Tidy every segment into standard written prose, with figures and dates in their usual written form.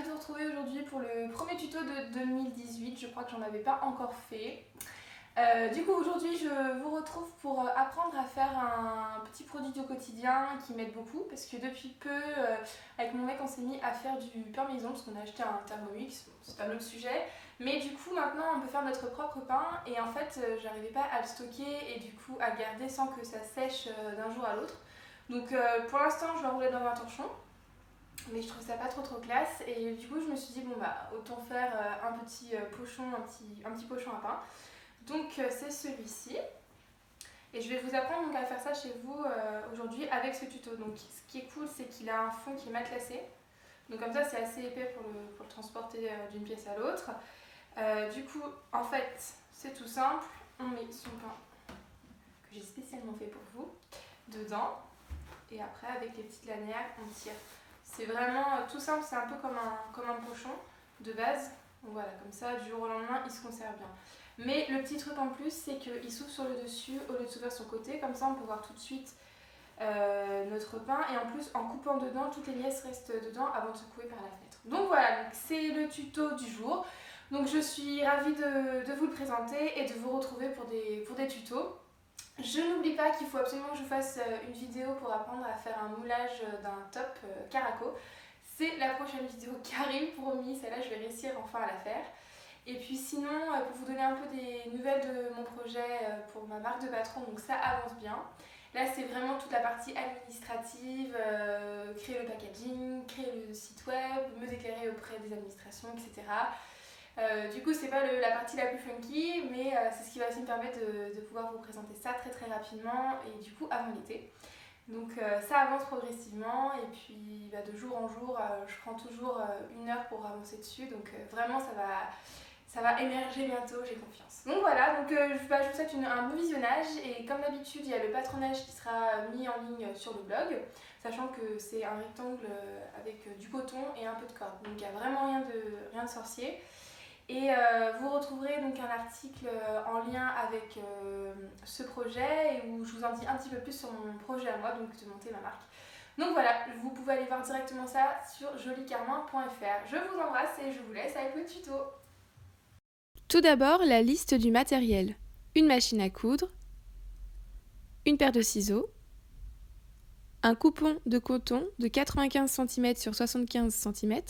ravie de vous retrouver aujourd'hui pour le premier tuto de 2018. Je crois que j'en avais pas encore fait. Du coup aujourd'hui je vous retrouve pour apprendre à faire un petit produit du quotidien qui m'aide beaucoup parce que depuis peu avec mon mec on s'est mis à faire du pain maison parce qu'on a acheté un Thermomix, bon, c'est un autre sujet, mais du coup maintenant on peut faire notre propre pain et en fait j'arrivais pas à le stocker et du coup à garder sans que ça sèche d'un jour à l'autre. Donc pour l'instant je le roulais dans un torchon. Mais je trouve ça pas trop classe et du coup je me suis dit bon bah autant faire un petit pochon, un petit pochon à pain. Donc c'est celui-ci et je vais vous apprendre donc à faire ça chez vous aujourd'hui avec ce tuto. Donc ce qui est cool c'est qu'il a un fond qui est matelassé, donc comme ça c'est assez épais pour le transporter d'une pièce à l'autre. Du coup en fait c'est tout simple, on met son pain que j'ai spécialement fait pour vous dedans et après avec les petites lanières on tire. C'est vraiment tout simple, c'est un peu comme un pochon de base. Donc voilà, comme ça, du jour au lendemain, il se conserve bien. Mais le petit truc en plus, c'est qu'il s'ouvre sur le dessus au lieu de s'ouvrir sur le côté. Comme ça, on peut voir tout de suite notre pain. Et en plus, en coupant dedans, toutes les liesses restent dedans avant de se couper par la fenêtre. Donc voilà, c'est le tuto du jour. Donc je suis ravie de vous le présenter et de vous retrouver pour des tutos. Je n'oublie pas qu'il faut absolument que je vous fasse une vidéo pour apprendre à faire un moulage d'un top Caraco. C'est la prochaine vidéo qui arrive, promis, celle-là je vais réussir enfin à la faire. Et puis sinon, pour vous donner un peu des nouvelles de mon projet pour ma marque de patron, donc ça avance bien. Là c'est vraiment toute la partie administrative, créer le packaging, créer le site web, me déclarer auprès des administrations, etc. Du coup, c'est pas la partie la plus funky, mais c'est ce qui va aussi me permettre de pouvoir vous présenter ça très rapidement et du coup avant l'été. Donc ça avance progressivement et puis de jour en jour, je prends toujours une heure pour avancer dessus. Donc vraiment, ça va émerger bientôt, j'ai confiance. Donc voilà, donc, je vous souhaite un bon visionnage et comme d'habitude, il y a le patronage qui sera mis en ligne sur le blog, sachant que c'est un rectangle avec du coton et un peu de corde. Donc il n'y a vraiment rien de sorcier. Et vous retrouverez donc un article en lien avec ce projet et où je vous en dis un petit peu plus sur mon projet à moi, donc de monter ma marque. Donc voilà, vous pouvez aller voir directement ça sur jolicarmin.fr. Je vous embrasse et je vous laisse avec le tuto. Tout d'abord, la liste du matériel. Une machine à coudre, une paire de ciseaux, un coupon de coton de 95 cm sur 75 cm,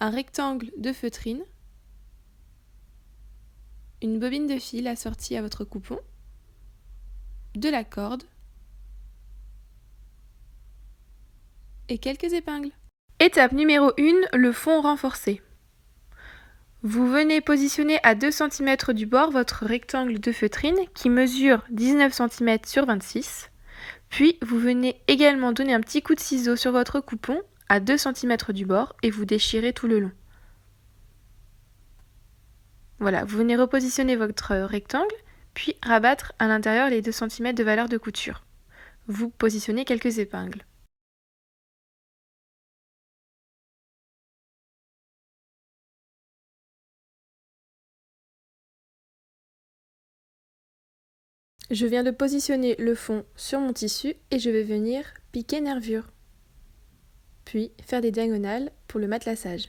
un rectangle de feutrine, une bobine de fil assortie à votre coupon, de la corde et quelques épingles. Étape numéro 1, le fond renforcé. Vous venez positionner à 2 cm du bord votre rectangle de feutrine qui mesure 19 cm sur 26. Puis vous venez également donner un petit coup de ciseau sur votre coupon à 2 cm du bord et vous déchirez tout le long. Voilà, vous venez repositionner votre rectangle, puis rabattre à l'intérieur les 2 cm de valeur de couture. Vous positionnez quelques épingles. Je viens de positionner le fond sur mon tissu et je vais venir piquer nervure. Puis faire des diagonales pour le matelassage.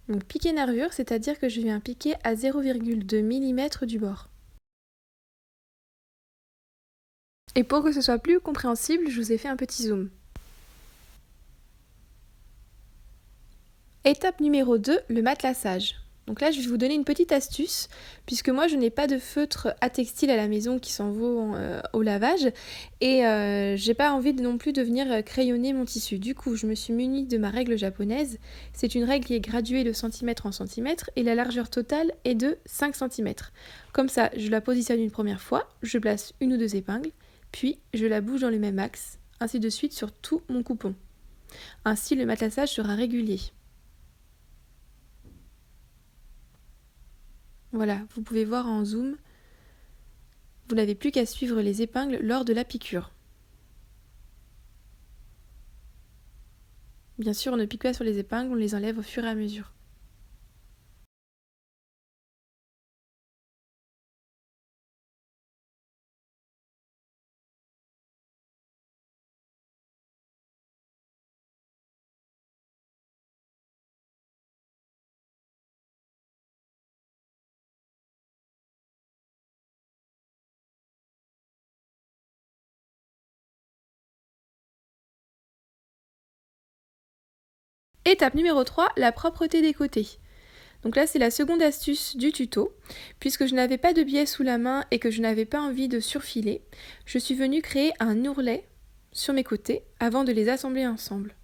Donc piquer nervure, c'est-à-dire que je viens piquer à 0,2 mm du bord. Et pour que ce soit plus compréhensible, je vous ai fait un petit zoom. Étape numéro 2, le matelassage. Donc là, je vais vous donner une petite astuce, puisque moi, je n'ai pas de feutre à textile à la maison qui s'en vaut au lavage, et j'ai pas envie non plus de venir crayonner mon tissu. Du coup, je me suis munie de ma règle japonaise. C'est une règle qui est graduée de centimètre en centimètre, et la largeur totale est de 5 cm. Comme ça, je la positionne une première fois, je place une ou deux épingles, puis je la bouge dans le même axe, ainsi de suite sur tout mon coupon. Ainsi, le matelassage sera régulier. Voilà, vous pouvez voir en zoom, vous n'avez plus qu'à suivre les épingles lors de la piqûre. Bien sûr, on ne pique pas sur les épingles, on les enlève au fur et à mesure. Étape numéro 3, la propreté des côtés. Donc là, c'est la seconde astuce du tuto. Puisque je n'avais pas de biais sous la main et que je n'avais pas envie de surfiler, je suis venue créer un ourlet sur mes côtés avant de les assembler ensemble.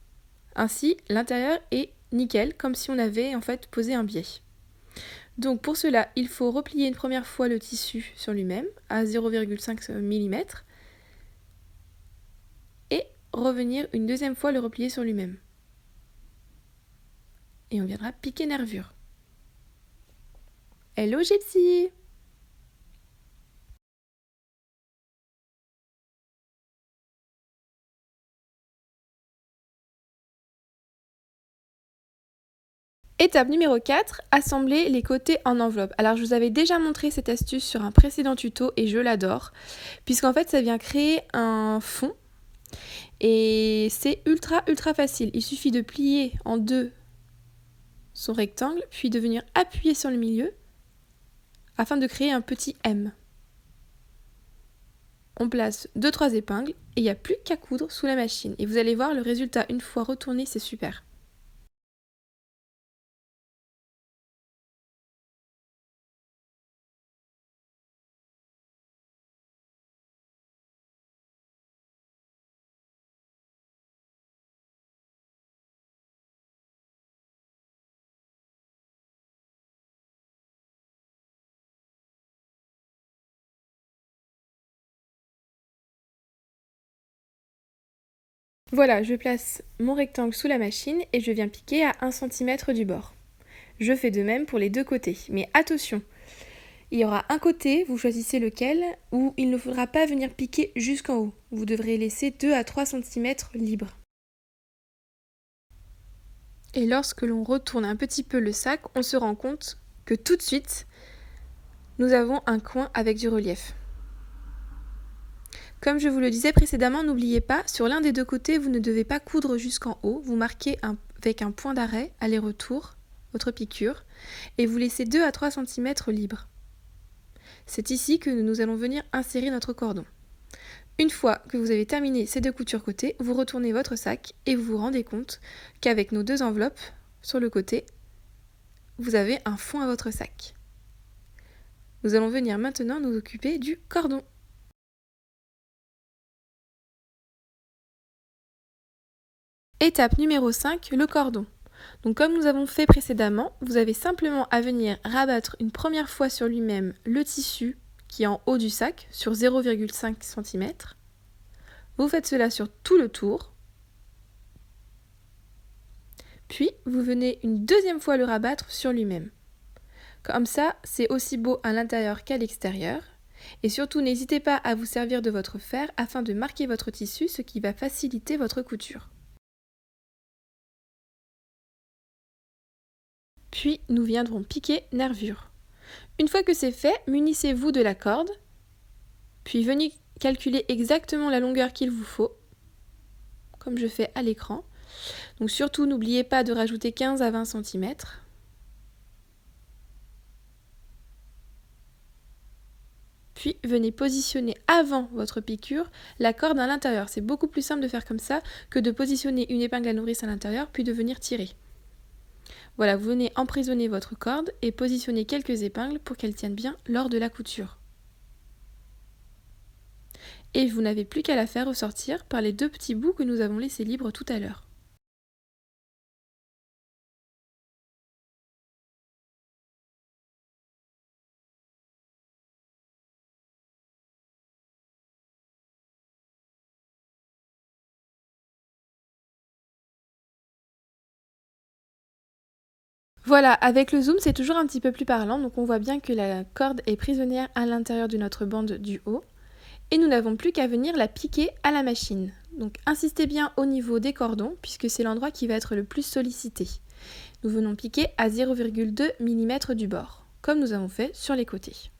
Ainsi, l'intérieur est nickel, comme si on avait en fait posé un biais. Donc pour cela, il faut replier une première fois le tissu sur lui-même à 0,5 mm et revenir une deuxième fois le replier sur lui-même. Et on viendra piquer nervure. Hello Gypsy! Étape numéro 4, assembler les côtés en enveloppe. Alors je vous avais déjà montré cette astuce sur un précédent tuto et je l'adore, puisqu'en fait ça vient créer un fond et c'est ultra facile. Il suffit de plier en deux son rectangle, puis de venir appuyer sur le milieu afin de créer un petit M. On place 2-3 épingles et il n'y a plus qu'à coudre sous la machine. Et vous allez voir le résultat une fois retourné, c'est super. Voilà, je place mon rectangle sous la machine et je viens piquer à 1 cm du bord. Je fais de même pour les deux côtés, mais attention, il y aura un côté, vous choisissez lequel, où il ne faudra pas venir piquer jusqu'en haut. Vous devrez laisser 2 à 3 cm libres. Et lorsque l'on retourne un petit peu le sac, on se rend compte que tout de suite, nous avons un coin avec du relief. Comme je vous le disais précédemment, n'oubliez pas, sur l'un des deux côtés, vous ne devez pas coudre jusqu'en haut. Vous marquez avec un point d'arrêt, aller-retour, votre piqûre, et vous laissez 2 à 3 cm libres. C'est ici que nous allons venir insérer notre cordon. Une fois que vous avez terminé ces deux coutures côté, vous retournez votre sac et vous vous rendez compte qu'avec nos deux enveloppes sur le côté, vous avez un fond à votre sac. Nous allons venir maintenant nous occuper du cordon. Étape numéro 5, le cordon. Donc comme nous avons fait précédemment, vous avez simplement à venir rabattre une première fois sur lui-même le tissu qui est en haut du sac sur 0,5 cm. Vous faites cela sur tout le tour. Puis vous venez une deuxième fois le rabattre sur lui-même. Comme ça, c'est aussi beau à l'intérieur qu'à l'extérieur. Et surtout, n'hésitez pas à vous servir de votre fer afin de marquer votre tissu, ce qui va faciliter votre couture. Puis nous viendrons piquer nervure. Une fois que c'est fait, munissez-vous de la corde, puis venez calculer exactement la longueur qu'il vous faut, comme je fais à l'écran. Donc surtout, n'oubliez pas de rajouter 15 à 20 cm. Puis venez positionner avant votre piqûre la corde à l'intérieur. C'est beaucoup plus simple de faire comme ça que de positionner une épingle à nourrice à l'intérieur, puis de venir tirer. Voilà, vous venez emprisonner votre corde et positionner quelques épingles pour qu'elles tiennent bien lors de la couture. Et vous n'avez plus qu'à la faire ressortir par les deux petits bouts que nous avons laissés libres tout à l'heure. Voilà, avec le zoom, c'est toujours un petit peu plus parlant, donc on voit bien que la corde est prisonnière à l'intérieur de notre bande du haut. Et nous n'avons plus qu'à venir la piquer à la machine. Donc insistez bien au niveau des cordons, puisque c'est l'endroit qui va être le plus sollicité. Nous venons piquer à 0,2 mm du bord, comme nous avons fait sur les côtés.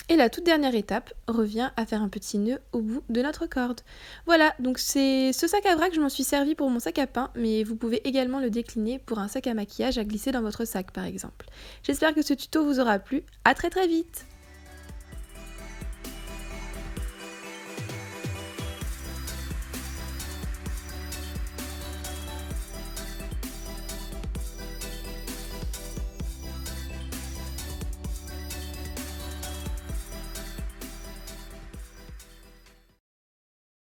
Et la toute dernière étape revient à faire un petit nœud au bout de notre corde. Voilà, donc c'est ce sac à vrac, je m'en suis servi pour mon sac à pain, mais vous pouvez également le décliner pour un sac à maquillage à glisser dans votre sac par exemple. J'espère que ce tuto vous aura plu, à très vite!